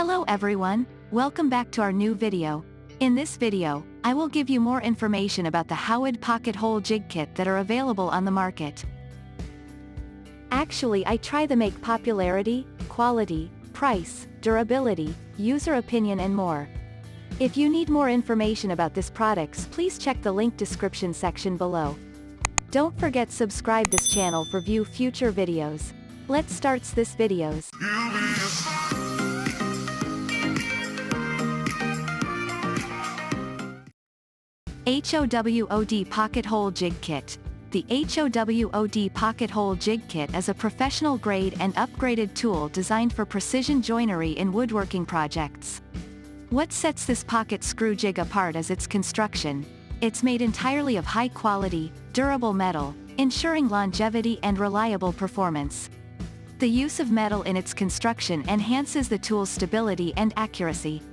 Hello everyone, welcome back to our new video. In this video, I will give you more information about the Howod pocket hole jig kit that are available on the market. Actually, I try to make popularity, quality, price, durability, user opinion and more. If you need more information about these products, please check the link description section below. Don't forget subscribe this channel for view future videos. Let's start this videos. Howod Pocket Hole Jig Kit. The Howod Pocket Hole Jig Kit is a professional grade and upgraded tool designed for precision joinery in woodworking projects. What sets this pocket screw jig apart is its construction. It's made entirely of high-quality, durable metal, ensuring longevity and reliable performance. The use of metal in its construction enhances the tool's stability and accuracy.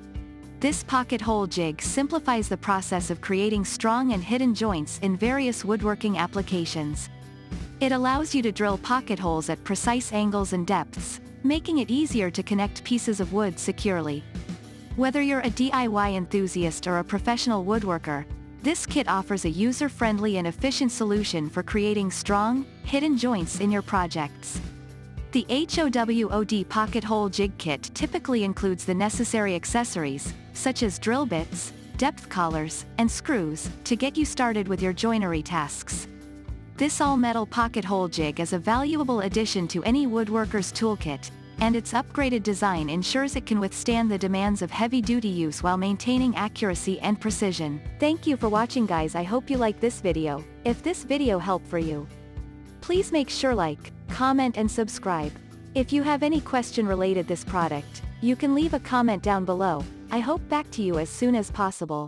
This pocket hole jig simplifies the process of creating strong and hidden joints in various woodworking applications. It allows you to drill pocket holes at precise angles and depths, making it easier to connect pieces of wood securely. Whether you're a DIY enthusiast or a professional woodworker, this kit offers a user-friendly and efficient solution for creating strong, hidden joints in your projects. The Howod Pocket Hole Jig Kit typically includes the necessary accessories, such as drill bits, depth collars, and screws, to get you started with your joinery tasks. This all-metal pocket hole jig is a valuable addition to any woodworker's toolkit, and its upgraded design ensures it can withstand the demands of heavy-duty use while maintaining accuracy and precision. Thank you for watching, guys. I hope you like this video. If this video helped for you, please make sure like, comment and subscribe. If you have any question related this product, you can leave a comment down below. I hope back to you as soon as possible.